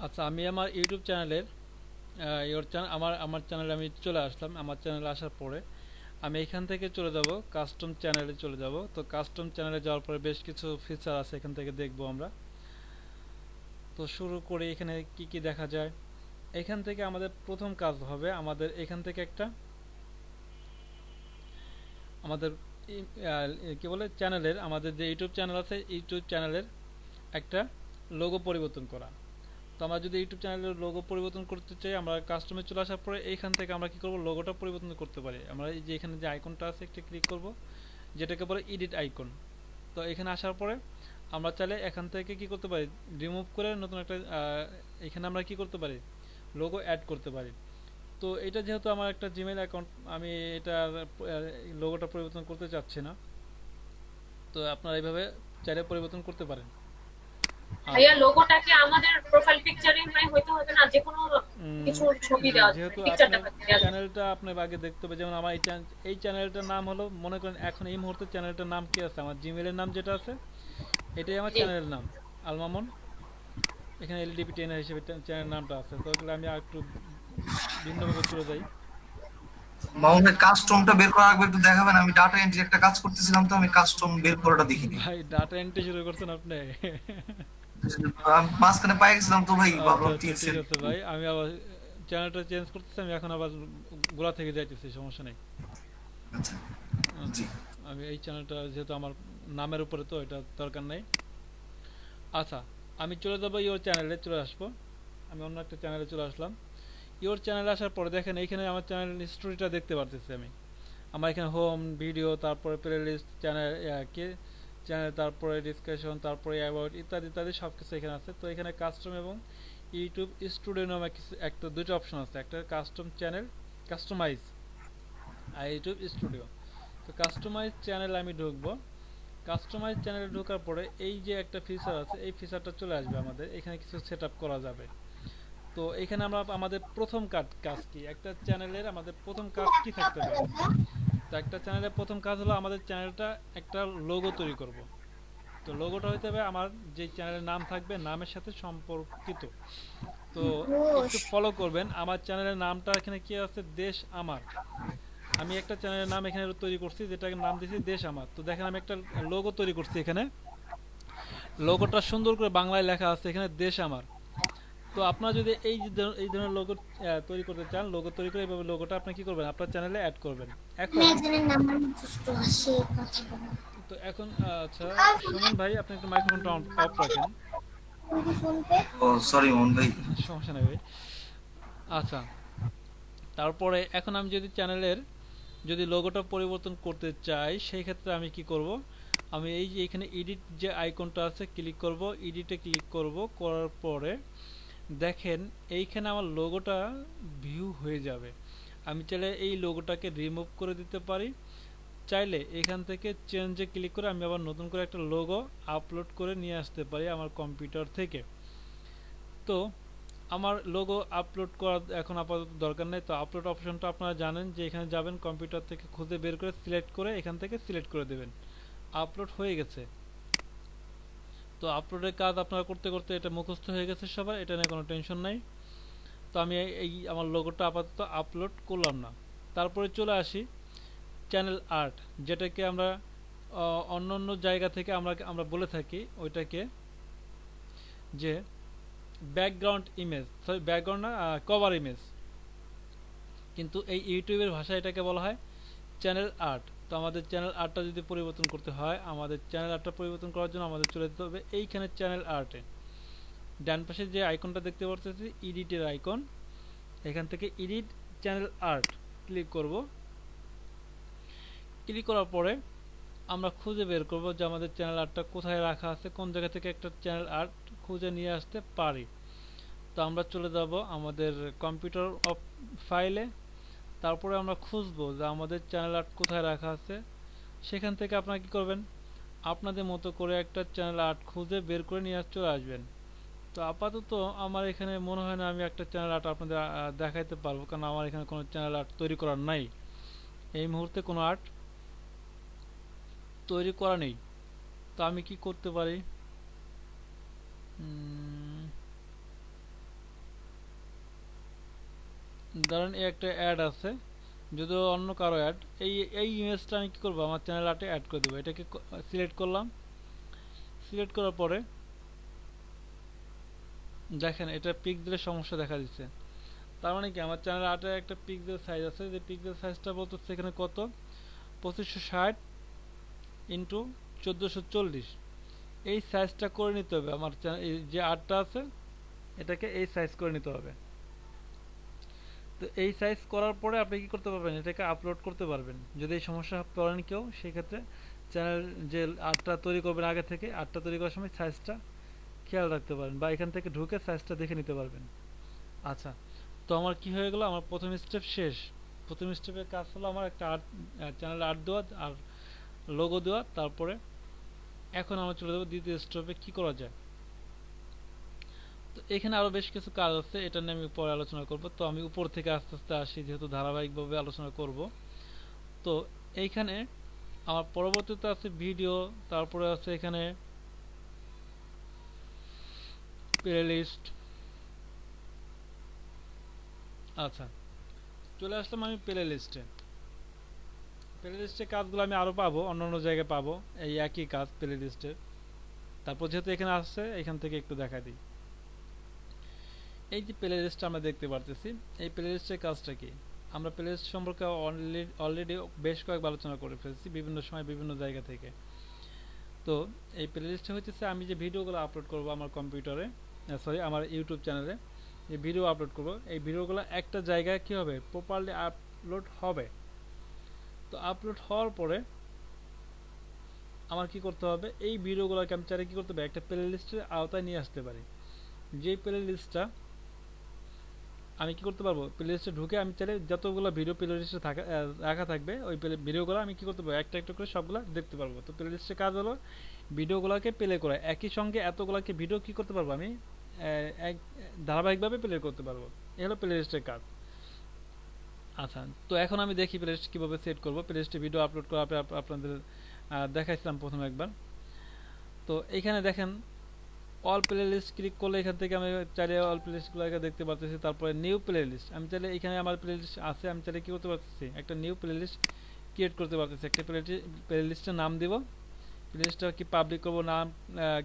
আচ্ছা, আমি আমার ইউটিউব চ্যানেলের আমার চ্যানেলে আমি চলে আসলাম। আমার চ্যানেলে আসার পরে আমি এখান থেকে চলে যাব কাস্টম চ্যানেলে চলে যাব। তো কাস্টম চ্যানেলে যাওয়ার পরে বেশ কিছু ফিচার আছে, এখান থেকে দেখব আমরা। তো শুরু করি, এখানে কি কি দেখা যায়। এখান থেকে আমাদের প্রথম কাজ হবে, আমাদের এখান থেকে একটা আমাদের কি বলে চ্যানেলের, আমাদের যে ইউটিউব চ্যানেল আছে ইউটিউব চ্যানেলের একটা লোগো পরিবর্তন করা। তো আমরা যদি ইউটিউব চ্যানেলের লোগো পরিবর্তন করতে চাই, আমরা কাস্টমে চলে আসার পরে এইখান থেকে আমরা কি করব, লোগোটা পরিবর্তন করতে পারি। আমরা এই যে এখানে যে আইকনটা আছে একটা ক্লিক করব, যেটাকে বলে এডিট আইকন। তো এখানে আসার পরে আমরা চাইলে এখান থেকে কি করতে পারি, রিমুভ করে নতুন একটা এখানে আমরা কি করতে পারি, লোগো অ্যাড করতে পারি। তো এটা যেহেতু আমার একটা জিমেইল অ্যাকাউন্ট, আমি এটা লোগোটা পরিবর্তন করতে চাচ্ছি না। তো আপনারা এইভাবে চাইলে পরিবর্তন করতে পারেন। ভাইয়া আচ্ছা। লোগোটা কি আমাদের প্রোফাইল পিকচারে মানে হইতে হবে না, যে কোনো কিছু ছবি জি, দেওয়া যাবে, যেহেতু পিকচার আপনার দেওয়া যাবে? চ্যানেলটা আপনার আগে দেখতে হবে, যেমন আমার এই চ্যানেলটার নাম হলো, মনে করেন এখন এই মুহূর্তে চ্যানেলটার নাম কি আছে, আমার জিমেলের নাম যেটা আছে এটাই আমার জি। চ্যানেলের নাম, আলমামুন। এখানে এলডিপি টেনার হিসেবে চ্যানেল নামটা আছে। তো এগুলো আমি আর একটু ভিন্নভাবে চলে যাই। মামুন ভাই, কাস্টমটা বের করার আগে একটু দেখাবেন? আমি ডাটা এন্ট্রি একটা কাজ করতেছিলাম, তো আমি কাস্টম বের করাটা দেখিনি। ভাই, ডাটা এন্ট্রি শুরু করছেন আপনি? আমি মাঝখানে পাই গেছিলাম, তো ভাই আচ্ছা ভাবলাম আচ্ছা, ঠিক আছে। ঠিক আছে ভাই, আমি আবার চ্যানেলটা চেঞ্জ করতেছি, আমি এখন আবার গোড়া থেকে যাইতেছি, সমস্যা নেই। আচ্ছা। জি। আচ্ছা, আমি এই চ্যানেলটা যেহেতু আমার নামের উপরে, তো এটা দরকার নেই। আচ্ছা, আমি চলে যাবো ইওর চ্যানেলে চলে আসবো। আমি অন্য একটা চ্যানেলে চলে আসলাম। ইওর চ্যানেলে আসার পরে দেখেন এইখানে আমার চ্যানেল হিস্টোরিটা দেখতে পারতেছি আমি। আমার এখানে হোম, ভিডিও, তারপরে প্লে লিস্ট, চ্যানেল কি চ্যানেল, তারপরে ডিসকাশন, তারপরে অ্যাবাউট ইত্যাদি ইত্যাদি সব কিছু এখানে আছে। তো এখানে কাস্টম এবং ইউটিউব স্টুডিও নামে একটা দুটো অপশন আছে, একটা কাস্টম চ্যানেল, কাস্টমাইজ, আর ইউটিউব স্টুডিও। তো কাস্টমাইজ চ্যানেল আমি ঢুকবো। কাস্টমাইজ চ্যানেলে ঢোকার পরে এই যে একটা ফিচার আছে, এই ফিচারটা চলে আসবে আমাদের এখানে, কিছু সেট আপ করা যাবে। তো এখানে আমরা আমাদের প্রথম কাজ কি, একটা চ্যানেলের আমাদের প্রথম কাজ কি থাকতে পারে। তো একটা চ্যানেলের প্রথম কাজ হলো আমাদের চ্যানেলটা একটা লোগো তৈরি করব। তো লোগোটা হইতে হবে আমার যে চ্যানেলের নাম থাকবে নামের সাথে সম্পর্কিত। তো একটু ফলো করবেন, আমার চ্যানেলের নামটা এখানে কি আছে, দেশ আমার। আমি একটা চ্যানেলের নাম এখানে তৈরি করছি, যেটাকে নাম দিয়েছি দেশ আমার। তো দেখেন আমি একটা লোগো তৈরি করছি এখানে, লোগোটা সুন্দর করে বাংলায় লেখা আছে এখানে, দেশ আমার। তো আপনারা যদি এই ধরনের লোগো তৈরি করতে চান, লোগো তৈরি করে এইভাবে লোগোটা আপনি কি করবেন, আপনার চ্যানেলে অ্যাড করবেন। এখন তো এখন আচ্ছা, সুমন ভাই আপনি একটু মাইক্রোফোনটা অফ রাখেন। ও সরি মামুন ভাই। সমস্যা নেই ভাই। আচ্ছা, তারপরে এখন আমি যদি চ্যানেলের যদি লোগোটা পরিবর্তন করতে চাই, সেই ক্ষেত্রে আমি কি করব, আমি এই যে এখানে এডিট যে আইকনটা আছে ক্লিক করব, এডিটে ক্লিক করব, করার পরে দেখেন এইখানে আমার লোগোটা ভিউ হয়ে যাবে। আমি চাইলে এই লোগোটাকে রিমুভ করে দিতে পারি, চাইলে এখান থেকে চেঞ্জে ক্লিক করে আমি আবার নতুন করে একটা লোগো আপলোড করে নিয়ে আসতে পারি আমার কম্পিউটার থেকে। তো আমার লোগো আপলোড করা এখন আপাতত দরকার নেই। তো আপলোড অপশনটা আপনারা জানেন যে এখানে যাবেন, কম্পিউটার থেকে খুঁজে বের করে সিলেক্ট করে এখান থেকে সিলেক্ট করে দেবেন। আপলোড হয়ে গেছে। তো আপলোডের কাজ আপনারা করতে করতে এটা মুখস্থ হয়ে গেছে সবার, এটা নিয়ে কোনো টেনশন নাই। তো আমি এই আমার লোগোটা আপাতত আপলোড করলাম না। তারপরে চলে আসি চ্যানেল আর্ট, যেটাকে আমরা অন্য অন্য জায়গা থেকে আমরা আমরা বলে থাকি ওইটাকে যে ব্যাকগ্রাউন্ড ইমেজ, সরি ব্যাকগ্রাউন্ড না, কভার ইমেজ। কিন্তু এই ইউটিউবের ভাষায় এটাকে বলা হয় চ্যানেল আর্ট। তো আমাদের চ্যানেল আর্টটা যদি পরিবর্তন করতে হয়, আমাদের চ্যানেল আর্টটা পরিবর্তন করার জন্য আমাদের চলে যেতে হবে এইখানে চ্যানেল আর্টে। ডান পাশে যে আইকনটা দেখতে পাচ্ছি এডিটের আইকন, এখান থেকে এডিট চ্যানেল আর্ট ক্লিক করব। ক্লিক করার পরে আমরা খুঁজে বের করব যে আমাদের চ্যানেল আর্টটা কোথায় রাখা আছে, কোন জায়গা থেকে একটা চ্যানেল আর্ট খুঁজে নিয়ে আসতে পারি। তো আমরা চলে যাব আমাদের কম্পিউটার ফাইলে, তারপরে আমরা খুঁজবো যে আমাদের চ্যানেল আর্ট কোথায় রাখা আছে। সেখান থেকে আপনারা কি করবেন, আপনাদের মতো করে একটা চ্যানেল আর্ট খুঁজে বের করে নিয়ে চলে আসবেন। তো আপাতত আমার এখানে মনে হয় না আমি একটা চ্যানেল আর্ট আপনাদের দেখাইতে পারবো, কারণ আমার এখানে কোনো চ্যানেল আর্ট তৈরি করার নাই। এই মুহূর্তে কোনো আর্ট তৈরি করা নেই। তো আমি কি করতে পারি, ধরেন এই একটা অ্যাড আছে, যদি অন্য কারো অ্যাড, এই এই ইমেজটা আমি কি করব, আমার চ্যানেল আর্টে অ্যাড করে দেবো। এটাকে সিলেক্ট করলাম, সিলেক্ট করার পরে দেখেন এটা পিক্সেলের সমস্যা দেখা দিচ্ছে। তার মানে কি আমার চ্যানেল আর্টে একটা পিক্সেল সাইজ আছে, যে পিক্সেল সাইজটা বলতেছে এখানে কত, 2560 ইন্টু 1440। এই সাইজটা করে নিতে হবে আমার এই যে আর্টটা আছে এটাকে এই সাইজ করে নিতে হবে। তো এই সাইজ করার পরে আপনি কি করতে পারবেন, এটাকে আপলোড করতে পারবেন। যদি এই সমস্যা পড়েন কেউ, সেক্ষেত্রে চ্যানেল যে আর্টটা তৈরি করবেন আগে থেকে, আর্টটা তৈরি করার সময় সাইজটা খেয়াল রাখতে পারেন, বা এখান থেকে ঢুকে সাইজটা দেখে নিতে পারবেন। আচ্ছা, তো আমার কি হয়ে গেল, আমার প্রথম স্টেপ শেষ। প্রথম স্টেপের কাজ হলো আমার একটা আর্ট, চ্যানেল আর্ট দেওয়া আর লোগো দেওয়া। তারপরে এখন আমরা চলে যাবো দ্বিতীয় স্টেপে কি করা যায়। তো এখানে আরো বেশ কিছু কাজ আছে, এটা নিয়ে আমি পরে আলোচনা করব। তো আমি উপর থেকে আস্তে আস্তে আসি, যেহেতু ধারাবাহিকভাবে আলোচনা করব। তো এইখানে আমার পরবর্তীতে আছে ভিডিও, তারপরে আছে এখানে প্লেলিস্ট। আচ্ছা, চলে আসলাম আমি প্লেলিস্টে। প্লেলিস্টে কাজগুলো আমি আরো পাবো, অন্য অন্য জায়গায় পাবো এই একই কাজ প্লেলিস্টের। তারপর যেহেতু এখানে আসছে, এখান থেকে একটু দেখা দিই। এই যে প্লেলিস্টটা আমরা দেখতে পারতেছি, এই প্লেলিস্টের কাজটা কি, আমরা প্লেলিস্ট সম্পর্কে অলরেডি বেশ কয়েকবার আলোচনা করে ফেলছি বিভিন্ন সময় বিভিন্ন জায়গা থেকে। তো এই প্লেলিস্টে হচ্ছে আমি যে ভিডিওগুলো আপলোড করব আমার কম্পিউটারে, সরি আমার ইউটিউব চ্যানেলে যে ভিডিও আপলোড করব, এই ভিডিওগুলো একটা জায়গায় কি হবে, প্রপারলি আপলোড হবে। তো আপলোড হওয়ার পরে আমার কি করতে হবে, এই ভিডিওগুলোকে আমি চাইলে কি করতে পারি, একটা প্লেলিস্টের আওতায় নিয়ে আসতে পারি। যেই প্লেলিস্টটা আমি কি করতে পারবো, প্লেলিস্টে ঢুকে আমি চাইলে যতগুলো ভিডিও প্লেলিস্টে রাখা থাকবে, ওই ভিডিওগুলো আমি কি করতে পারবো, একটা একটা করে সবগুলো দেখতে পারবো। তো প্লেলিস্টের কাজ হলো ভিডিওগুলোকে প্লে করা, একই সঙ্গে এতগুলোকে ভিডিও কি করতে পারবো আমি, এক ধারাবাহিকভাবে প্লে করতে পারবো। এই হলো প্লেলিস্টের কাজ। আচ্ছা, তো এখন আমি দেখি প্লেলিস্ট কিভাবে সেট করবো। প্লেলিস্টে ভিডিও আপলোড করা আপনাদের দেখাইছিলাম প্রথম একবার। তো এইখানে দেখেন অল প্লেলিস্ট ক্লিক করলে এখান থেকে আমি চাইলে অল প্লেলিস্টগুলোকে দেখতে পারতেছি। তারপরে নিউ প্লেলিস্ট, আমি চাইলে এখানে আমার প্লেলিস্ট আছে, আমি চাইলে কি করতে পারতেছি, একটা নিউ প্লেলিস্ট ক্রিয়েট করতে পারতেছি। একটা প্লেলিস্টের নাম দিব, প্লেলিস্টটা কি পাবলিক করবো, নাম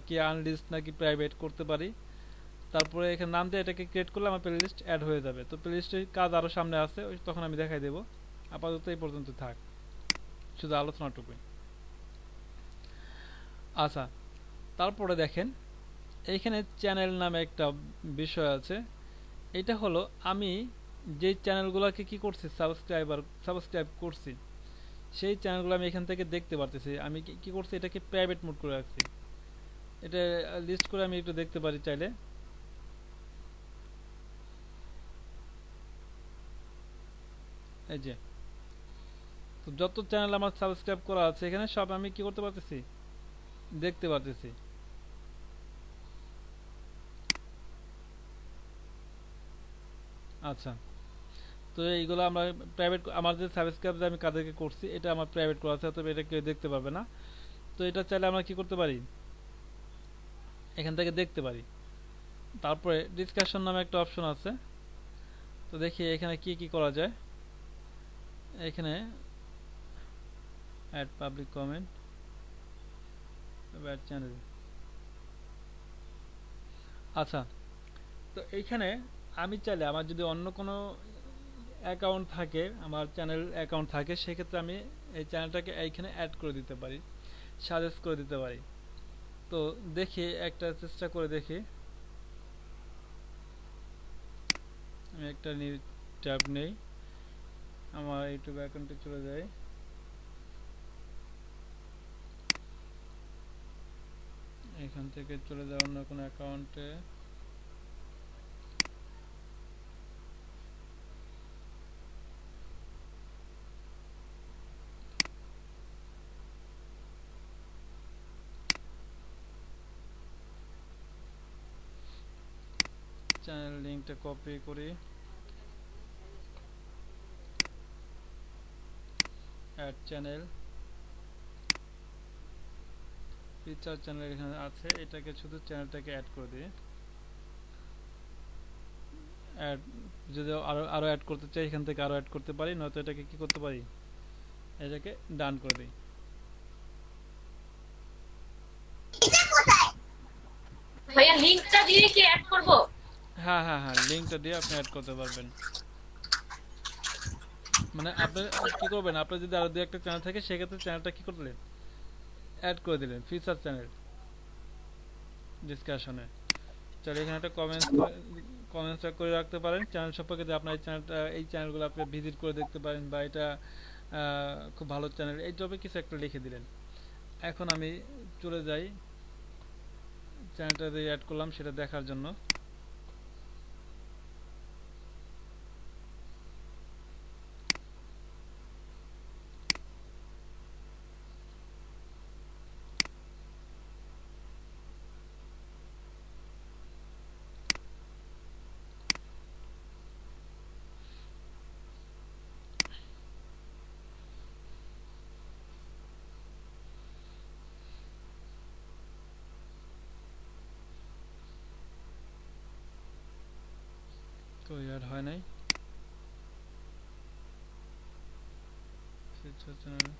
কি আনলিস্ট নাকি প্রাইভেট করতে পারি। তারপরে এখানে নাম দিয়ে এটাকে ক্রিয়েট করলে আমার প্লেলিস্ট অ্যাড হয়ে যাবে। তো প্লেলিস্টের কাজ আরও সামনে আছে, তখন আমি দেখাই দেবো। আপাতত এই পর্যন্ত থাক, শুধু আলোচনাটুকুই। আচ্ছা, তারপরে দেখেন এইখানে চ্যানেল নামে একটা বিষয় আছে। এটা হলো আমি যেই চ্যানেলগুলোকে কি করছি, সাবস্ক্রাইব করছি, সেই চ্যানেলগুলো আমি এখান থেকে দেখতে পারতেছি। আমি কি করছি, এটাকে প্রাইভেট মোড করে রাখছি। এটা লিস্ট করে আমি একটু দেখতে পারি চাইলে। এই যে, তো যত চ্যানেল আমার সাবস্ক্রাইব করা আছে এখানে সব আমি কি করতে পারতেছি, দেখতে পারতেছি। আচ্ছা, তো এইগুলো আমরা প্রাইভেট, আমার যে সাবস্ক্রাইব আমি কাদেরকে করছি এটা আমার প্রাইভেট করা আছে, তবে এটা কেউ দেখতে পারবে না। তো এটা চাইলে আমরা কি করতে পারি, এখান থেকে দেখতে পারি। তারপরে ডিসকাশন নামে একটা অপশন আছে। তো দেখি এখানে কি কি করা যায়। এখানে add public comment, add channel. আচ্ছা, তো এইখানে আমি চাইলে আমার যদি অন্য কোনো অ্যাকাউন্ট থাকে, আমার চ্যানেল অ্যাকাউন্ট থাকে, সেক্ষেত্রে আমি এই চ্যানেলটাকে এইখানে অ্যাড করে দিতে পারি, সাজেস্ট করে দিতে পারি। তো দেখি একটা চেষ্টা করে দেখি। আমি একটা নিউ ট্যাব নেই, আমার ইউটিউব অ্যাকাউন্টে চলে যাই। এখান থেকে চলে যাওয়ার অন্য কোনো অ্যাকাউন্টে, চ্যানেল লিঙ্কটা কপি করি, অ্যাড চ্যানেল, ফিচার চ্যানেল এখানে আছে, এটাকে শুধু চ্যানেলটাকে অ্যাড করে দিই, অ্যাড যদি আরো আরো অ্যাড করতে চাই এখান থেকে আরো অ্যাড করতে পারি, নয়তো এটাকে কি করতে পারি, এটাকে ডান করে দিই। ভাইয়া লিংকটা দিয়ে কি অ্যাড করব? হ্যাঁ হ্যাঁ হ্যাঁ, লিঙ্কটা দিয়ে আপনি অ্যাড করতে পারবেন। মানে আপনি কি করবেন, আপনার যদি আরো দু একটা চ্যানেল থাকে সেক্ষেত্রে চ্যানেলটা কি করলেন, অ্যাড করে দিলেন ফিচার চ্যানেল ডিসকাশনে। তাহলে এখানে একটা কমেন্টস করে রাখতে পারেন চ্যানেল সম্পর্কে, যে আপনার এই চ্যানেলটা, এই চ্যানেলগুলো আপনি ভিজিট করে দেখতে পারেন, বা এটা খুব ভালো চ্যানেল, এই টবে কিছু একটা লিখে দিলেন। এখন আমি চলে যাই চ্যানেলটা যে অ্যাড করলাম সেটা দেখার জন্য। তো অ্যাড হয় নাই ফিচার চ্যানেল।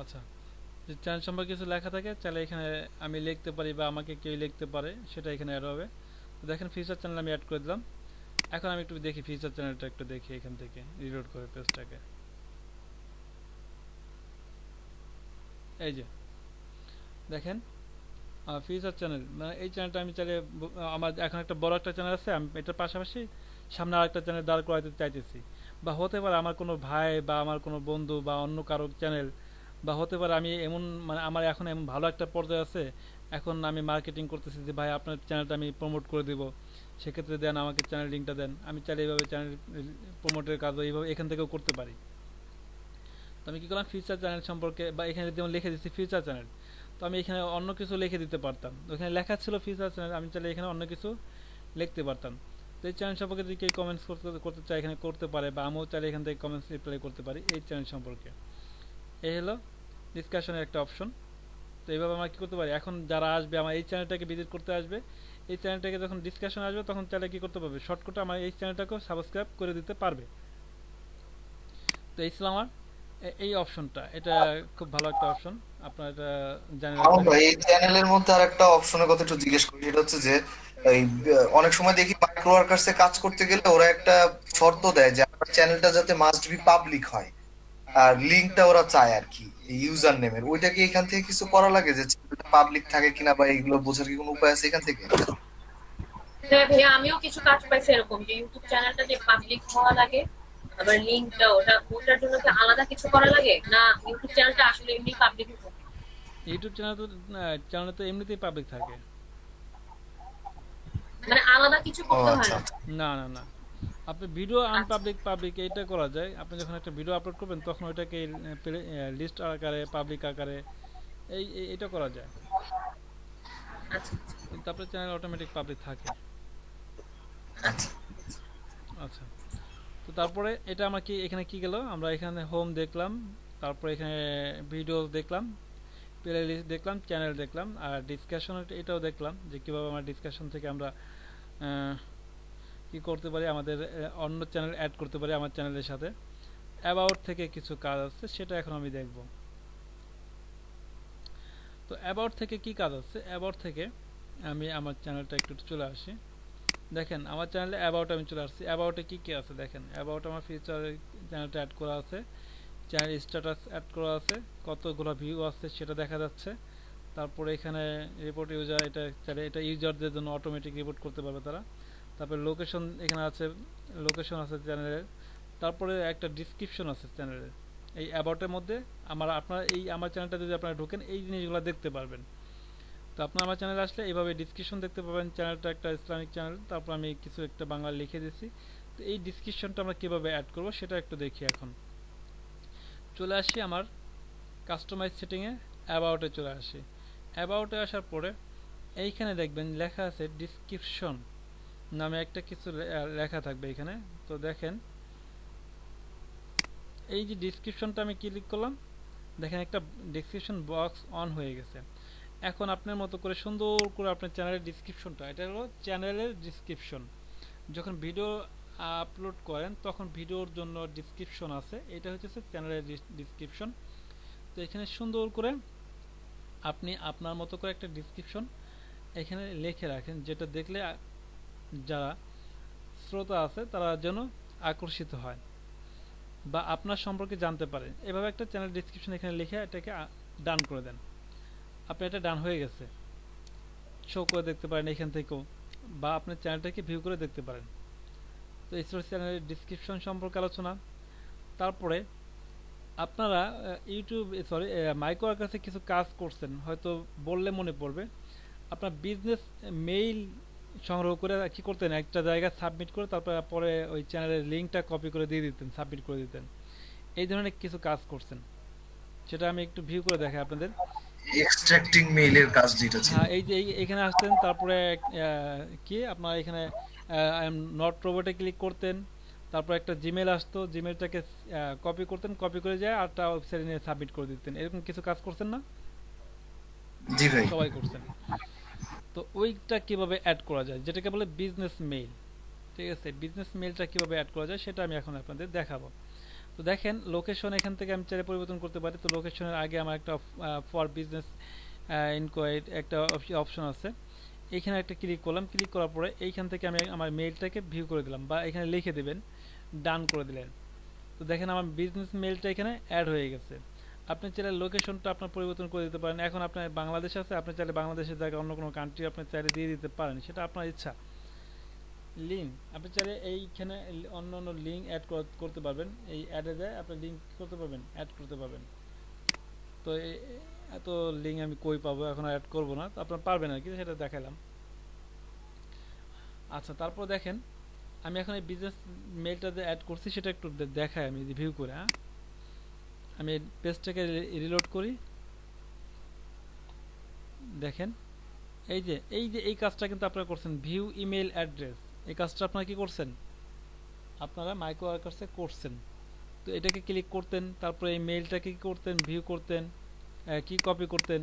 আচ্ছা, যে চ্যানেল সম্পর্কে কিছু লেখা থাকে তাহলে এখানে আমি লিখতে পারি বা আমাকে কেউ লিখতে পারে, সেটা এখানে অ্যাড হবে। তো দেখেন ফিচার চ্যানেল আমি অ্যাড করে দিলাম। এখন আমি একটু দেখি ফিচার চ্যানেলটা, একটু দেখি এখান থেকে রিলোড করে পেজটাকে। এই যে দেখেন ফিচার চ্যানেল, মানে এই চ্যানেলটা আমি চাইলে আমার এখন একটা বড় একটা চ্যানেল আছে, আমি এটার পাশাপাশি সামনে আরেকটা চ্যানেল দাঁড় করাতে চাইতেছি। বা হতে পারে আমার কোনো ভাই বা আমার কোনো বন্ধু বা অন্য কারো চ্যানেল, বা হতে পারে আমি এমন, মানে আমার এখন এমন ভালো একটা পর্যায়ে আছে, এখন আমি মার্কেটিং করতেছি যে ভাই আপনার চ্যানেলটা আমি প্রমোট করে দিব, সেক্ষেত্রে দেন আমাকে চ্যানেল লিঙ্কটা দেন। আমি চাইলে এইভাবে চ্যানেল প্রমোটের কাজও এইভাবে এখান থেকেও করতে পারি। তো আমি কি করলাম, ফিচার চ্যানেল সম্পর্কে, বা এখানে যেমন লিখে দিচ্ছি ফিচার চ্যানেল, তো আমি এখানে অন্য কিছু লিখে দিতে পারতাম। ওখানে লেখা ছিল ফিচার চ্যানেল, আমি চাইলে এখানে অন্য কিছু লিখতে পারতাম। তো এই চ্যানেল সম্পর্কে যদি কেউ কমেন্টস করতে চায় এখানে করতে পারে, বা আমিও চাইলে এখান থেকে কমেন্টস রিপ্লাই করতে পারি এই চ্যানেল সম্পর্কে। এই হলো ডিসকাশনের একটা অপশন। তো এইভাবে আমরা কী করতে পারি, এখন যারা আসবে আমার এই চ্যানেলটাকে ভিজিট করতে আসবে, এই চ্যানেলটাকে যখন ডিসকাশন আসবে তখন চাইলে কী করতে পারবে, শর্টকাটে আমার এই চ্যানেলটাকেও সাবস্ক্রাইব করে দিতে পারবে। তো এই ছিল আমার এই অপশনটা, এটা খুব ভালো একটা অপশন, আপনারা এটা জানে আমার রাখবেন। ভাই এই চ্যানেলের মধ্যে আর একটা অপশনের কথা একটু জিজ্ঞেস করি, সেটা হচ্ছে যে এই অনেক সময় দেখি মাইক্রো ওয়ার্কার্সে কাজ করতে গেলে ওরা একটা শর্ত দেয় যে আপনার চ্যানেলটা যাতে মাস্ট বি পাবলিক হয়, আর লিঙ্কটা ওরা চায় আর কি ইউজার নেমের। ওইটা কি এখান থেকে কিছু করা লাগে যে পাবলিক থাকে কিনা, বা এগুলো বোঝার কি কোনো উপায় আছে এখান থেকে? হ্যাঁ ভাইয়া, আমিও কিছু কাজ পাইছি এরকম, যে ইউটিউব চ্যানেলটা যে পাবলিক হওয়া লাগে, আবার লিংকটা ওটার জন্য কি আলাদা কিছু করা লাগে, না ইউটিউব চ্যানেলটা আসলে এমনি পাবলিক থাকে? ইউটিউব চ্যানেলে তো এমনিতেই পাবলিক থাকে। মানে আলাদা কিছু ও করতে হয় আচ্ছা না? আচ্ছা। না না না, আপনি ভিডিও আচ্ছা আনপাবলিক পাবলিক এইটা করা যায়। আপনি যখন একটা ভিডিও আপলোড করবেন তখন ওইটাকে লিস্ট আকারে, পাবলিক আকারে এটা করা যায়, আচ্ছা কিন্তু আপনার চ্যানেল অটোমেটিক পাবলিক থাকে। আচ্ছা। আচ্ছা, তো তারপরে এটা আমার কি এখানে কি গেল, আমরা এখানে হোম দেখলাম, তারপরে এখানে ভিডিও দেখলাম, প্লে লিস্ট দেখলাম, চ্যানেল দেখলাম, আর ডিসকাশন এটাও দেখলাম যে কীভাবে আমরা ডিসকাশন থেকে আমরা কি করতে পারি, আমাদের অন্য চ্যানেল অ্যাড করতে পারি আমার চ্যানেলের সাথে। অ্যাবাউট থেকে কিছু কাজ আছে সেটা এখন আমি দেখব। তো অ্যাবাউট থেকে কি কাজ আছে, অ্যাবাউট থেকে আমি আমার চ্যানেলটা একটু চলে আসি। দেখেন আমার চ্যানেলে অ্যাবাউট আমি চলে আসছি। অ্যাবাউটে কি কি আছে দেখেন, অ্যাবাউট আমার ফিচার চ্যানেলটা অ্যাড করা আছে, চ্যানেল স্ট্যাটাস অ্যাড করা আছে, কতগুলো ভিউ আছে সেটা দেখা যাচ্ছে। তারপরে এখানে রিপোর্ট ইউজার, এটা চাইলে এটা ইউজারদের জন্য অটোমেটিক রিপোর্ট করতে পারবে তারা। তারপরে লোকেশন এখানে আছে, লোকেশন আছে চ্যানেলের। তারপরে একটা ডিসক্রিপশন আছে চ্যানেলের, এই অ্যাবাউটের মধ্যে আপনার আমার চ্যানেলটা যদি আপনারা ঢোকেন এই জিনিসগুলো দেখতে পারবেন। তো আপনার আমার চ্যানেলে আসলে এইভাবে ডিসক্রিপশন দেখতে পাবেন, চ্যানেলটা একটা ইসলামিক চ্যানেল, তারপর আমি কিছু একটা বাংলা লিখে দিয়েছি। তো এই ডিসক্রিপশনটা আমরা কীভাবে অ্যাড করব সেটা একটু দেখি। এখন চলে আসি আমার কাস্টমাইজ সেটিংয়ে, অ্যাবাউটে চলে আসি। অ্যাবাউটে আসার পরে এইখানে দেখবেন লেখা আছে ডিসক্রিপশন নামে একটা কিছু লেখা থাকবে এখানে। তো দেখেন এই যে ডিসক্রিপশনটা আমি ক্লিক করলাম, দেখেন একটা ডিসক্রিপশন বক্স অন হয়ে গেছে। এখন আপনার মতো করে সুন্দর করে আপনার চ্যানেলের ডিসক্রিপশনটা, এটা হলো চ্যানেলের ডিসক্রিপশন। যখন ভিডিও আপলোড করেন তখন ভিডিওর জন্য ডিসক্রিপশন আছে, এটা হচ্ছে চ্যানেলের ডিসক্রিপশন। তো এখানে সুন্দর করে আপনি আপনার মতো করে একটা ডিসক্রিপশন এখানে লিখে রাখেন, যেটা দেখলে যারা শ্রোতা আছে তারা যেন আকর্ষিত হয় বা আপনার সম্পর্কে জানতে পারে। এভাবে একটা চ্যানেল ডিসক্রিপশন এখানে লিখে এটাকে ডান করে দেন। আপনি এটা ডান হয়ে গেছে, শো করে দেখতে পারেন এখান থেকেও, বা আপনার চ্যানেলটাকে ভিউ করে দেখতে পারেন। তো এই চ্যানেলের ডিসক্রিপশন সম্পর্কে আলোচনা। তারপরে আপনারা মাইক্রোর কাছে কিছু কাজ করছেন, হয়তো বললে মনে পড়বে। আপনার বিজনেস মেইল সংগ্রহ করে কি করতেন, একটা জায়গায় সাবমিট করে পরে ওই চ্যানেলের লিঙ্কটা কপি করে দিয়ে দিতেন, সাবমিট করে দিতেন। এই ধরনের কিছু কাজ করছেন, সেটা আমি একটু ভিউ করে দেখাই আপনাদের। এক্সট্রাক্টিং মেইলের কাজ যেটা ছিল, হ্যাঁ, এই যে এখানে আসতেন, তারপরে কি আপনার এখানে আই এম নট রোবটে ক্লিক করতেন, তারপর একটা জিমেল আসতো, জিমেলটাকে কপি করতেন, কপি করে যায় আরটা ওয়েবসাইটে নিয়ে সাবমিট করে দিতেন। এরকম কিছু কাজ করছেন না? জি ভাই। সবাই করছেন। তো ওইটা কিভাবে অ্যাড করা যায়, যেটাকে বলে বিজনেস মেইল। ঠিক আছে, বিজনেস মেইলটা কিভাবে অ্যাড করা যায় সেটা আমি এখন আপনাদের দেখাবো। তো দেখেন লোকেশন এখান থেকে আমি চাইলে পরিবর্তন করতে পারি। তো লোকেশনের আগে আমার একটা ফর বিজনেস ইনকোয়ারি একটা অপশন আছে, এইখানে একটা ক্লিক করলাম। ক্লিক করার পরে এইখান থেকে আমি আমার মেইলটাকে ভিউ করে দিলাম, বা এখানে লিখে দেবেন, ডান করে দিলেন। তো দেখেন আমার বিজনেস মেইলটা এখানে অ্যাড হয়ে গেছে। আপনি চাইলে লোকেশনটা আপনার পরিবর্তন করে দিতে পারেন। এখন আপনার বাংলাদেশ আছে, আপনি চাইলে বাংলাদেশের জায়গায় অন্য কোনো কান্ট্রি আপনি চাইলে দিয়ে দিতে পারেন, সেটা আপনার ইচ্ছা। লিঙ্ক আপনি চাইলে এইখানে অন্য অন্য লিঙ্ক অ্যাড করতে পারবেন। এই অ্যাডে যায় আপনি লিঙ্ক করতে পারবেন, অ্যাড করতে পারবেন। তো এত লিঙ্ক আমি কই পাবো, এখন অ্যাড করবো না, তো আপনার পারবেন আর কি, সেটা দেখালাম। আচ্ছা, তারপর দেখেন আমি এখন এই বিজনেস মেইলটা যে অ্যাড করছি সেটা একটু দেখাই আমি ভিউ করে। হ্যাঁ, আমি পেজটাকে রিলোড করি। দেখেন এই কাজটা কিন্তু আপনারা করছেন, ভিউ ইমেল অ্যাড্রেস। এই কাজটা আপনারা কি করছেন, আপনারা মাইক্রো ওয়ার্কার্সে করছেন। তো এটাকে ক্লিক করতেন, তারপরে এই মেইলটাকে কি করতেন, ভিউ করতেন, কি কপি করতেন,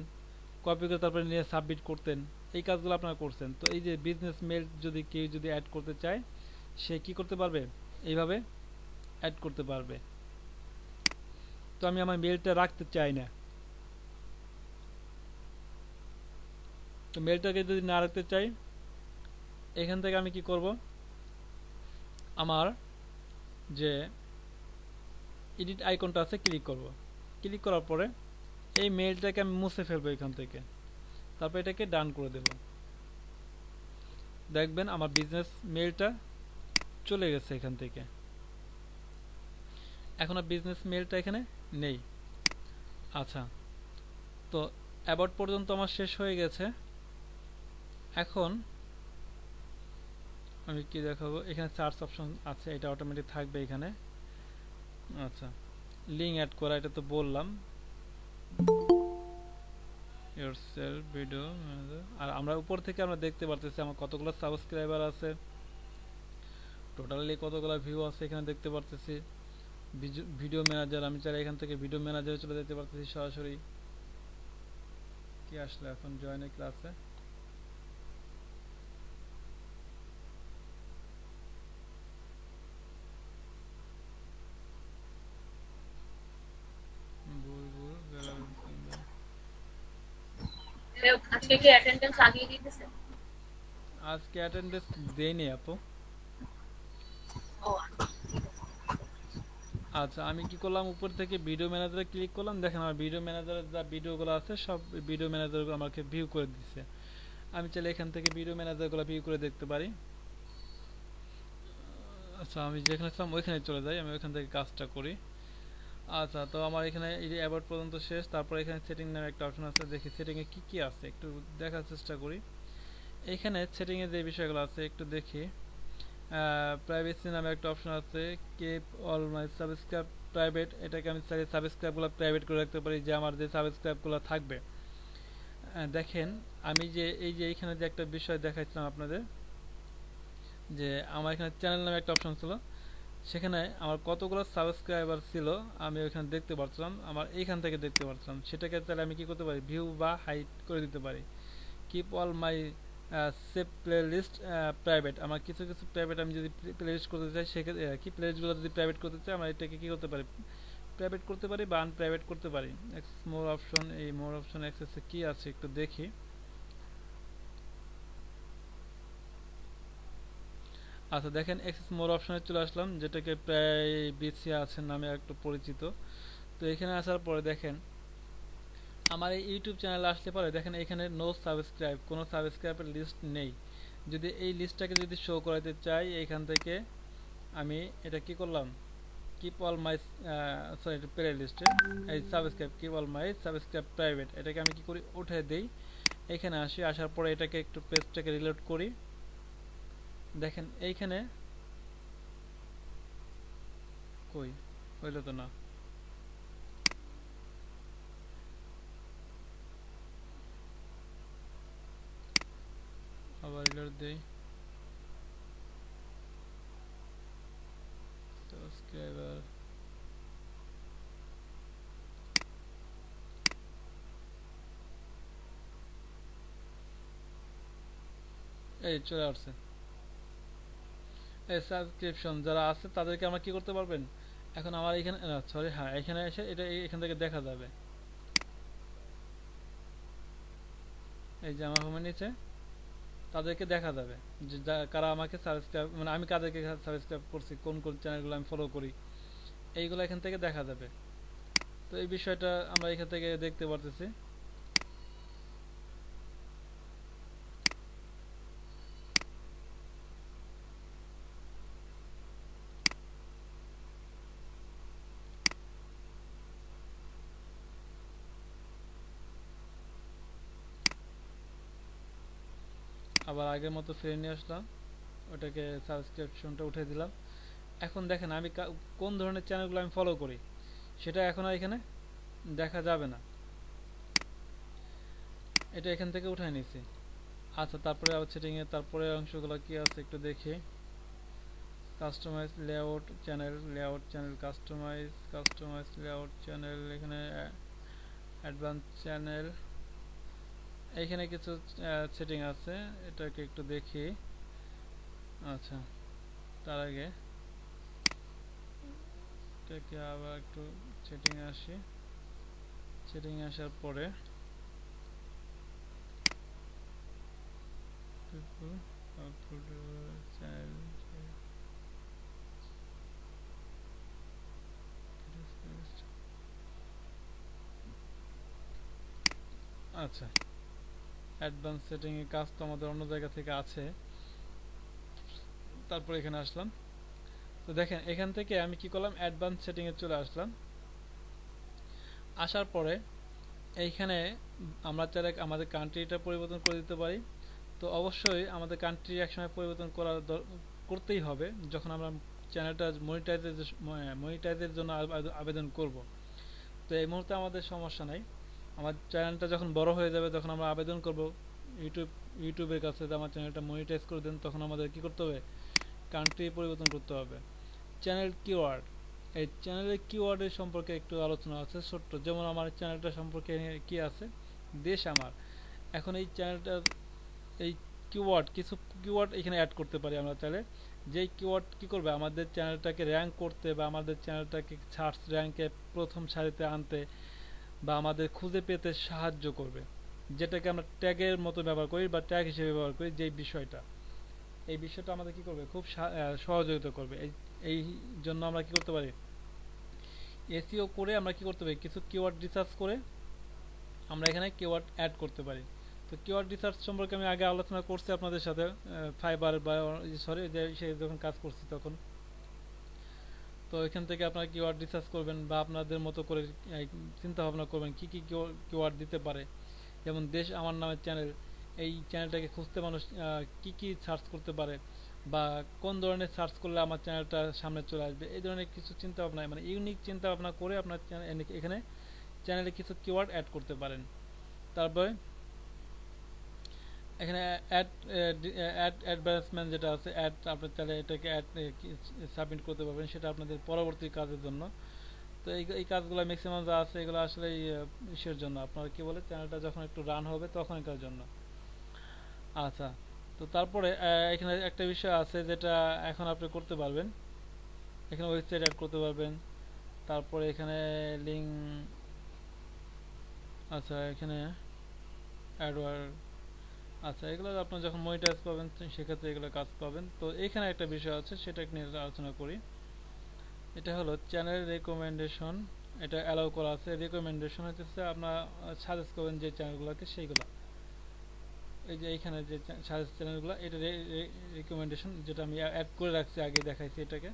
কপি করে তারপরে নিয়ে সাবমিট করতেন। এই কাজগুলো আপনারা করছেন। তো এই যে বিজনেস মেইল যদি কেউ যদি অ্যাড করতে চায়, সে কি করতে পারবে, এইভাবে অ্যাড করতে পারবে। তো আমি আমার মেইলটা রাখতে চাই না, তো মেইলটাকে যদি না রাখতে চাই, এখান থেকে আমি কি করব, আমার যে এডিট আইকনটা আছে ক্লিক করব। ক্লিক করার পরে এই মেইলটাকে আমি মুছে ফেলবো এখান থেকে, তারপর এটাকে ডান করে দেব। দেখবেন আমার বিজনেস মেইলটা চলে গেছে এখান থেকে। এখন আর বিজনেস মেইলটা এখানে নেই। আচ্ছা, তো অ্যাবাউট পর্যন্ত আমার শেষ হয়ে গেছে। এখন আমি কি দেখাবো, এখানে সার্চ অপশন আছে, এটা অটোমেটিক থাকবে এখানে। আচ্ছা, লিঙ্ক অ্যাড করা, এটা তো বললাম। yourself ভিডিও, আর আমরা উপর থেকে আমরা দেখতে পারতেছি আমার কতগুলো সাবস্ক্রাইবার আছে, টোটালি কতগুলো ভিউ আছে এখানে দেখতে পারতেছি। ভিডিও ম্যানেজার, আমি চাইলে এখান থেকে ভিডিও ম্যানেজারে চলে যেতে পারতেছি সরাসরি। কি আসলে এখন জয়েন ক্লাসে, আজকে কি অ্যাটেন্ডেন্স আগিয়ে দিতেছে? আজকে অ্যাটেন্ডেন্স দেইনি আপু। ও আচ্ছা, আমি কি করলাম, উপর থেকে ভিডিও ম্যানেজারে ক্লিক করলাম। দেখেন আমার ভিডিও ম্যানেজারের যা ভিডিওগুলো আছে সব ভিডিও ম্যানেজারগুলো আমাকে ভিউ করে দিচ্ছে। আমি চাইলে এখান থেকে ভিডিও ম্যানেজারগুলো ভিউ করে দেখতে পারি। আচ্ছা, আমি যেখানে ছিলাম ওইখানে চলে যাই, আমি ওইখান থেকে কাজটা করি। আচ্ছা, তো আমার এখানে এই যে অ্যাবাউট পর্যন্ত শেষ। তারপর এখানে সেটিং নামে একটা অপশন আছে, দেখি সেটিং এ কি কি আছে একটু দেখার চেষ্টা করি। এখানে সেটিং এ যে বিষয়গুলো আছে একটু দেখি। প্রাইভেসি নামে একটা অপশন আছে, কিপ অল মাই সাবস্ক্রাইব প্রাইভেট। এটাকে আমি চাইলে সাবস্ক্রাইবগুলো প্রাইভেট করে রাখতে পারি, যে আমার যে সাবস্ক্রাইবগুলো থাকবে। দেখেন আমি যে এই যে এইখানে যে একটা বিষয় দেখাচ্ছিলাম আপনাদের, যে আমার এখানে চ্যানেল নামে একটা অপশন ছিল, সেখানে আমার কতগুলো সাবস্ক্রাইবার ছিল আমি ওইখানে দেখতে পারছিলাম, আমার এইখান থেকে দেখতে পারছিলাম। সেটাকে তাহলে আমি কি করতে পারি, ভিউ বা হাইড করে দিতে পারি। Keep all my save play list private. আমার কিছু কিছু প্রাইভেট আমি যদি প্লে লিস্ট করতে চাই, সেক্ষেত্রে কি প্লে লিস্টগুলো যদি প্রাইভেট করতে চাই, আমরা এটাকে কি করতে পারি, প্রাইভেট করতে পারি বা আনপ্রাইভেট করতে পারি। মোর অপশন, এই মোর অপশন অ্যাক্সেসে কি আছে একটু দেখি। আচ্ছা দেখেন, অ্যাক্সেস মোর অপশনে চলে আসলাম, যেটাকে প্রাইভেসি আছে নামে একটু পরিচিত। তো এখানে আসার পরে দেখেন আমার এই ইউটিউব চ্যানেলে আসলে পরে দেখেন এখানে নো সাবস্ক্রাইব, কোনো সাবস্ক্রাইবের লিস্ট নেই। যদি এই লিস্টটাকে যদি শো করাতে চাই, এইখান থেকে আমি এটা কি করলাম, keep all my sorry play লিস্টে এই সাবস্ক্রাইব, কিপ অল মাই সাবস্ক্রাইব প্রাইভেট, এটাকে আমি কি করি, উঠে দেই। এখানে আসি, আসার পরে এটাকে একটু পেজটাকে রিলোড করি। দেখেন এইখানে কই হইলো তো না, আবার রিলোড দেই। সাবস্ক্রাইবার এই চলে আসছে। এই সাবস্ক্রিপশন যারা আছে তাদেরকে আমরা কি করতে পারবেন, এখন আমার এখানে সরি হ্যাঁ এখানে এসে এটা এখান থেকে দেখা যাবে। এই যে আমার হোমের নিচে তাদেরকে দেখা যাবে যে কারা আমাকে সাবস্ক্রাইব, মানে আমি কাদেরকে সাবস্ক্রাইব করছি, কোন কোন চ্যানেলগুলো আমি ফলো করি, এইগুলো এখান থেকে দেখা যাবে। তো এই বিষয়টা আমরা এখান থেকে দেখতে পারতেছি। আবার আগের মতো ফিরে নিয়ে আসলাম, ওটাকে সাবস্ক্রিপশনটা উঠে দিলাম। এখন দেখেন আমি কোন ধরনের চ্যানেলগুলো আমি ফলো করি সেটা এখন আর এখানে দেখা যাবে না, এটা এখান থেকে উঠাই নিছি। আচ্ছা তারপরে আবার সেটিংয়ে তারপরে অংশগুলো কি আছে একটু দেখি। Customize layout channel, layout channel customize layout channel, এখানে অ্যাডভান্স চ্যানেল, এইখানে কিছু সেটিং আছে, এটাকে একটু দেখি। আচ্ছা তার আগে এটাকে আবার একটু সেটিংয়ে আসি। সেটিংয়ে আসার পরে চ্যানেল, আচ্ছা অ্যাডভান্স সেটিং এর কাজ তো আমাদের অন্য জায়গা থেকে আছে। তারপর এখানে আসলাম, তো দেখেন এখান থেকে আমি কি করলাম, অ্যাডভান্স সেটিং এ চলে আসলাম। আসার পরে এইখানে আমরা চাইলে আমাদের কান্ট্রিটা পরিবর্তন করে দিতে পারি। তো অবশ্যই আমাদের কান্ট্রি একসময় পরিবর্তন করতেই হবে যখন আমরা চ্যানেলটা মনিটাইজের জন্য আবেদন করব। তো এই মুহূর্তে আমাদের সমস্যা নাই, আমার চ্যানেলটা যখন বড় হয়ে যাবে, যখন আমরা আবেদন করব ইউটিউবের কাছে যে আমার চ্যানেলটা মনিটাইজ করে দেন, তখন আমাদের কি করতে হবে, কান্ট্রি পরিবর্তন করতে হবে। চ্যানেল কিওয়ার্ড, এই চ্যানেলের কিওয়ার্ডের সম্পর্কে একটু আলোচনা আছে ছোট্ট, যেমন আমার চ্যানেলটা সম্পর্কে কি আছে, দেশ আমার। এখন এই চ্যানেলটার এই কিওয়ার্ড, কিছু কিওয়ার্ড এখানে অ্যাড করতে পারি আমরা চাইলে, যেই কিওয়ার্ড কি করবে আমাদের চ্যানেলটাকে র্যাঙ্ক করতে বা আমাদের চ্যানেলটাকে সার্চ র্যাঙ্কে প্রথম সারিতে আনতে বা আমাদের খুঁজে পেতে সাহায্য করবে, যেটাকে আমরা ট্যাগের মতো ব্যবহার করি বা ট্যাগ হিসেবে ব্যবহার করি। যেই বিষয়টা, এই বিষয়টা আমাদের কি করবে, খুব সহযোগিতা করবে। এই জন্য আমরা কি করতে পারি, এসইও করে আমরা কি করতে পারি, কিছু কিওয়ার্ড রিসার্চ করে আমরা এখানে কিওয়ার্ড অ্যাড করতে পারি। তো কিওয়ার্ড রিসার্চ সম্পর্কে আমি আগে আলোচনা করছি আপনাদের সাথে, ফাইবার বা সরি যে সে যখন কাজ করছি তখন। তো এখান থেকে আপনারা কিওয়ার্ড রিসার্চ করবেন বা আপনাদের মতো করে চিন্তা ভাবনা করবেন কি কি কিওয়ার্ড দিতে পারে। যেমন দেশ আমার নামের চ্যানেল, এই চ্যানেলটাকে খুঁজতে মানুষ কি কি সার্চ করতে পারে বা কোন ধরনের সার্চ করলে আমার চ্যানেলটা সামনে চলে আসবে, এই ধরনের কিছু চিন্তা ভাবনা মানে ইউনিক চিন্তা ভাবনা করে আপনার এখানে চ্যানেলে কিছু কিওয়ার্ড অ্যাড করতে পারেন। তারপরে এখানে অ্যাড অ্যাডভার্টাইজমেন্ট যেটা আছে, অ্যাড আপনার চাইলে এটাকে অ্যাড সাবমিট করতে পারবেন, সেটা আপনাদের পরবর্তী কাজের জন্য। তো এই কাজগুলো ম্যাক্সিমাম যা আছে এগুলো আসলে ইসের জন্য, আপনার কি বলে চ্যানেলটা যখন একটু রান হবে তখনকার জন্য। আচ্ছা, তো তারপরে এখানে একটা বিষয় আছে যেটা এখন আপনি করতে পারবেন, এখানে ওয়েবসাইট অ্যাড করতে পারবেন। তারপরে এখানে লিঙ্ক, আচ্ছা এখানে অ্যাডওয়ার্ড, আচ্ছা এগুলো আপনার যখন মনিটাইজ পাবেন সেক্ষেত্রে এগুলো কাজ পাবেন। তো এখানে একটা বিষয় আছে সেটা নিয়ে আলোচনা করি। এটা হলো চ্যানেল রেকমেন্ডেশন, এটা অ্যালাউ করা আছে। রেকমেন্ডেশন হচ্ছে আপনার সাজেস্ট করবেন যে চ্যানেলগুলোকে, সেইগুলো এই যে এইখানে যে সাজেস্ট চ্যানেলগুলো, এটা রেকমেন্ডেশন যেটা আমি অ্যাড করে রাখছি, আগে দেখাইছি এটাকে।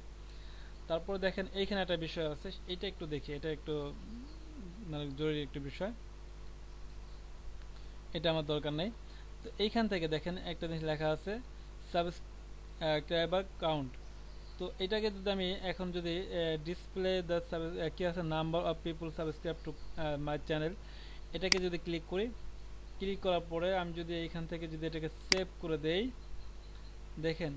তারপর দেখেন এইখানে একটা বিষয় আছে, এটা একটু দেখি, এটা একটু মানে জরুরি একটা বিষয়, এটা আমার দরকার নেই। তো এইখান থেকে দেখেন একটা জিনিস লেখা আছে সাবস্ক্রাইবার কাউন্ট। তো এটাকে যদি আমি এখন যদি ডিসপ্লে দ্য কি আছে number of people subscribe to my channel, এটাকে যদি ক্লিক করি, ক্লিক করার পরে আমি যদি এইখান থেকে যদি এটাকে সেভ করে দেই, দেখেন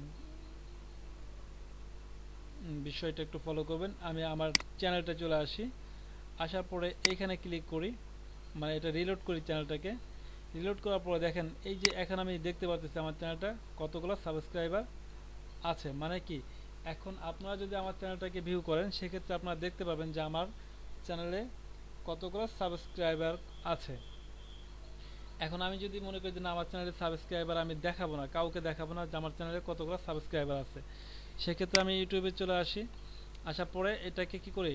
বিষয়টা একটু ফলো করবেন। আমি আমার চ্যানেলটা চলে আসি, আসার পরে এইখানে ক্লিক করি, মানে এটা রিলোড করি চ্যানেলটাকে। রিলোড করার পরে দেখেন এই যে এখন আমি দেখতে পাচ্ছি আমার চ্যানেলটা কতগুলো সাবস্ক্রাইবার আছে। মানে কি, এখন আপনারা যদি আমার চ্যানেলটাকে ভিউ করেন সেক্ষেত্রে আপনারা দেখতে পাবেন যে আমার চ্যানেলে কতগুলো সাবস্ক্রাইবার আছে। এখন আমি যদি মনে করি যে না, আমার চ্যানেলে সাবস্ক্রাইবার আমি দেখাবো না, কাউকে দেখাবো না যে আমার চ্যানেলে কতগুলো সাবস্ক্রাইবার আছে, সেক্ষেত্রে আমি ইউটিউবে চলে আসি। আসার পরে এটাকে কি করি,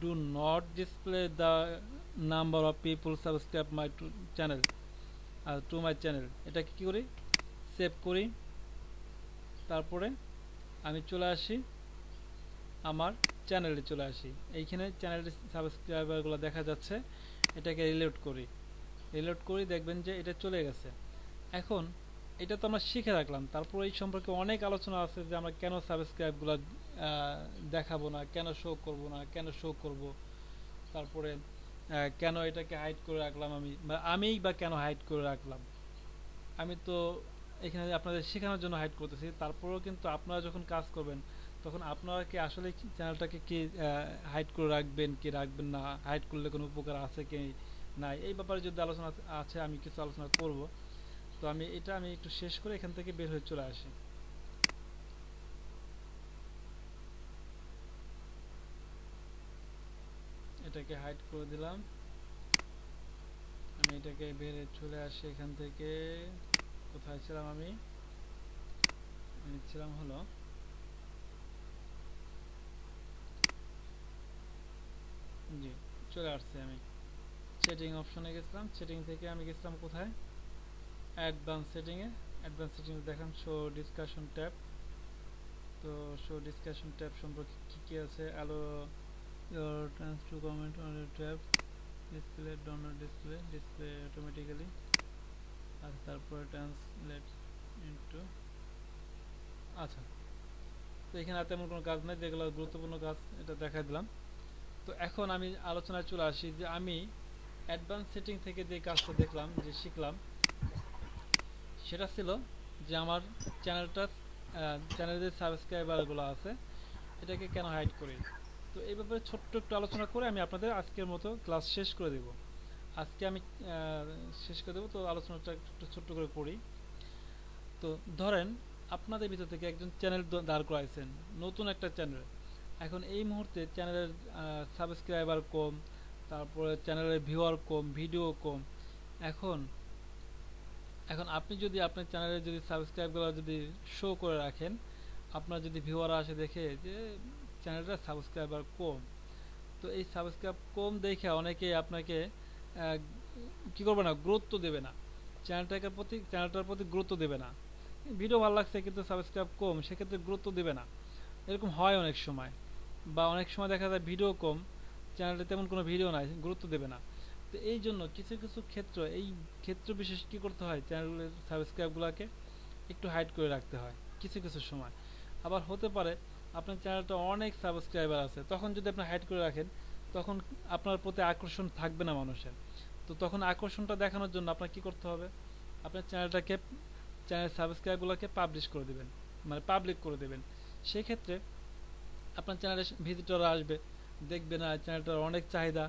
do not display the number of people subscribe my channel to my channel, এটাকে কি করি, সেভ করি। তারপরে আমি চলে আসি আমার চ্যানেলে, চলে আসি এইখানে চ্যানেলের সাবস্ক্রাইবারগুলো দেখা যাচ্ছে, এটাকে রিলোড করি। রিলোড করি, দেখবেন যে এটা চলে গেছে। এখন এটা তো আমরা শিখে রাখলাম, তারপর এই সম্পর্কে অনেক আলোচনা আছে যে আমরা কেন সাবস্ক্রাইবগুলো দেখাবো না, কেন শো করব না, কেন শো করব, তারপরে কেন এটাকে হাইড করে রাখলাম, আমিই বা কেন হাইড করে রাখলাম। আমি তো এখানে আপনাদের শেখানোর জন্য হাইড করতেছি, তারপরেও কিন্তু আপনারা যখন কাজ করবেন তখন আপনারা কি আসলে চ্যানেলটাকে কি হাইড করে রাখবেন কি রাখবেন না, হাইড করলে কোনো উপকার আছে কি নাই, এই ব্যাপারে যদি আলোচনা আছে আমি কিছু আলোচনা করব। তো আমি একটু শেষ করে এখান থেকে বের হয়ে চলে আসি। এটাকে হাইড করে দিলাম, আমি এটাকে বের হয়ে চলে আসি এখান থেকে। কোথায় ছিলাম আমি ছিলাম হলো জি, চলে আসছি আমি সেটিং অপশনে গেছিলাম, সেটিং থেকে আমি গেছিলাম কোথায়, অ্যাডভান্স সেটিংয়ে। অ্যাডভান্স সেটিং দেখান শো ডিসকাশন ট্যাব। তো শো ডিসকাশন ট্যাব সম্পর্কে কী কী আছে, aloe your turns to comment on your tab, display do not display automatically, আর তারপরে ট্রান্সলেট ইনটু। আচ্ছা, তো এখানে আর তেমন কোনো কাজ নাই, যেগুলো গুরুত্বপূর্ণ কাজ এটা দেখাই দিলাম। তো এখন আমি আলোচনায় চলে আসি যে আমি অ্যাডভান্স সেটিং থেকে যে কাজটা দেখলাম, যে শিখলাম, সেটা ছিল যে আমার চ্যানেলের যে সাবস্ক্রাইবারগুলো আছে এটাকে কেন হাইড করি। তো এই ব্যাপারে ছোট্ট একটু আলোচনা করে আমি আপনাদের আজকের মতো ক্লাস শেষ করে দেব। আজকে আমি শেষ করে দেবো, তো আলোচনাটা একটু ছোট্ট করে করি। তো ধরেন আপনাদের ভিতর থেকে একজন চ্যানেল দাঁড় করাইছেন, নতুন একটা চ্যানেল। এখন এই মুহূর্তে চ্যানেলের সাবস্ক্রাইবার কম, তারপরে চ্যানেলের ভিউয়ার কম, ভিডিও কম। এখন আপনি যদি আপনার চ্যানেলে যদি সাবস্ক্রাইবগুলো যদি শো করে রাখেন, আপনার যদি ভিউয়াররা আসে দেখে যে চ্যানেলটা সাবস্ক্রাইবার কম, তো এই সাবস্ক্রাইব কম দেখে অনেকেই আপনাকে কি করবে না, গুরুত্ব দেবে না, চ্যানেলটার প্রতি গুরুত্ব দেবে না। ভিডিও ভালো লাগছে কিন্তু সাবস্ক্রাইব কম, সেক্ষেত্রে গুরুত্ব দেবে না, এরকম হয় অনেক সময়। বা অনেক সময় দেখা যায় ভিডিও কম, চ্যানেলে তেমন কোনো ভিডিও নাই, গুরুত্ব দেবে না। তো এই জন্য কিছু কিছু ক্ষেত্র, এই ক্ষেত্র বিশেষ কি করতে হয়, চ্যানেলের সাবস্ক্রাইবগুলোকে একটু হাইড করে রাখতে হয় কিছু কিছু সময়। আবার হতে পারে আপনার চ্যানেলটা অনেক সাবস্ক্রাইবার আছে, তখন যদি আপনি হাইড করে রাখেন তখন আপনার প্রতি আকর্ষণ থাকবে না মানুষের। তো তখন আকর্ষণটা দেখানোর জন্য আপনার কি করতে হবে, আপনার চ্যানেলটাকে, চ্যানেল সাবস্ক্রাইবগুলোকে পাবলিশ করে দেবেন, মানে পাবলিক করে দেবেন। সেই ক্ষেত্রে আপনার চ্যানেলে ভিজিটর আসবে, দেখবে না চ্যানেলটার অনেক চাহিদা,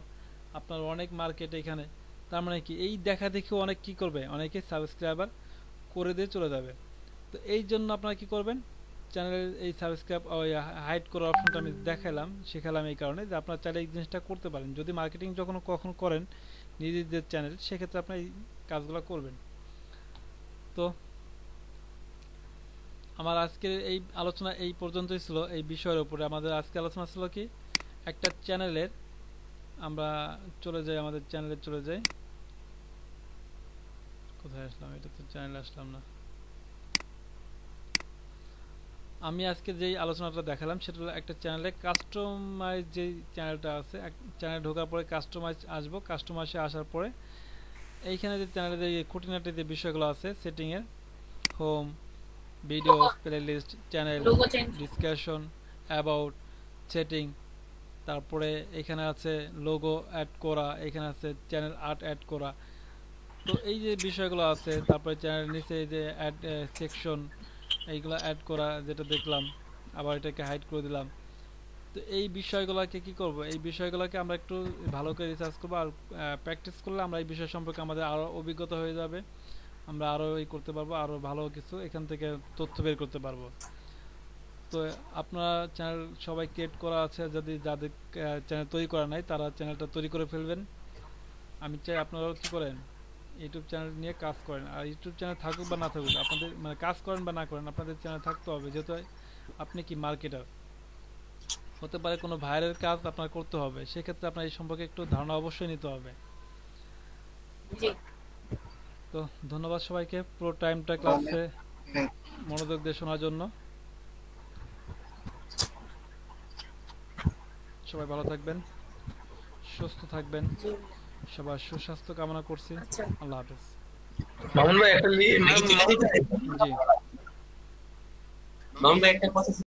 আপনার অনেক মার্কেট এখানে। তার মানে কি, এই দেখা দেখি অনেক কি করবে, অনেকে সাবস্ক্রাইবার করে দিয়ে চলে যাবে। তো এই জন্য আপনারা কি করবেন, চ্যানেলের এই সাবস্ক্রাইব ওই হাইড করার অপশনটা আমি দেখালাম, শেখালাম এই কারণে যে আপনারা চাইলে এই জিনিসটা করতে পারেন। যদি মার্কেটিং যখন কখন করেন নিজেদের চ্যানেল, সেক্ষেত্রে আপনার এই কাজগুলো করবেন। তো আমার আজকের এই আলোচনা এই পর্যন্তই ছিল এই বিষয়ের উপরে। আমাদের আজকে আলোচনা ছিল কি, একটা চ্যানেলের, আমরা চলে যাই আমাদের চ্যানেলে, চলে যাই, কোথায় আসলাম, এটা তো চ্যানেলে আসলাম না। আমি আজকে যেই আলোচনাটা দেখালাম সেটা হলো একটা চ্যানেলে কাস্টমাইজ, যেই চ্যানেলটা আছে, চ্যানেলে ঢোকার পরে কাস্টমাইজ আসবো, কাস্টমাইজে আসার পরে এইখানে যে চ্যানেলের যে খুঁটিনাটি যে বিষয়গুলো আছে, সেটিংয়ের, home, videos, playlist, channel, logo change. Discussion, about, setting, তারপরে এখানে আছে লোগো অ্যাড করা, এখানে আছে চ্যানেল আর্ট অ্যাড করা। তো এই যে বিষয়গুলো আছে, তারপরে চ্যানেল নিচে এই যে অ্যাড সেকশন, এইগুলো অ্যাড করা যেটা দেখলাম, আবার এটাকে হাইড করে দিলাম। তো এই বিষয়গুলোকে কি করব, এই বিষয়গুলোকে আমরা একটু ভালো করে রিসার্চ করবো, আর প্র্যাকটিস করলে আমরা এই বিষয় সম্পর্কে আমাদের আরও অভিজ্ঞতা হয়ে যাবে, আমরা আরও এই করতে পারবো, আরও ভালো কিছু এখান থেকে তথ্য বের করতে পারবো। তো আপনার চ্যানেল সবাই ক্রিয়েট করা আছে, যদি যাদের চ্যানেল তৈরি করা নাই তারা চ্যানেলটা তৈরি করে ফেলবেন। আমি চাই আপনারাও কি করেন, ইউটিউব চ্যানেল নিয়ে কাজ করেন। আর ইউটিউব চ্যানেল থাকুক বা না থাকুক, আপনাদের মানে কাজ করেন বা না করেন, আপনাদের চ্যানেল থাকতে হবে, যেহেতু আপনি কি মার্কেটার। হতে পারে কোনো ভাইরাল কাজ আপনার করতে হবে, সেক্ষেত্রে আপনার এই সম্পর্কে একটু ধারণা অবশ্যই নিতে হবে। জি। তো ধন্যবাদ সবাইকে পুরো টাইমটা ক্লাসে মনোযোগ দিয়ে শোনার জন্য। সবাই ভালো থাকবেন, সুস্থ থাকবেন, জি। সবার সুস্বাস্থ্য কামনা করছি। আচ্ছা। আল্লাহ হাফেজ। মামুন ভাই একটা জি। মামুন ভাই একটা কথা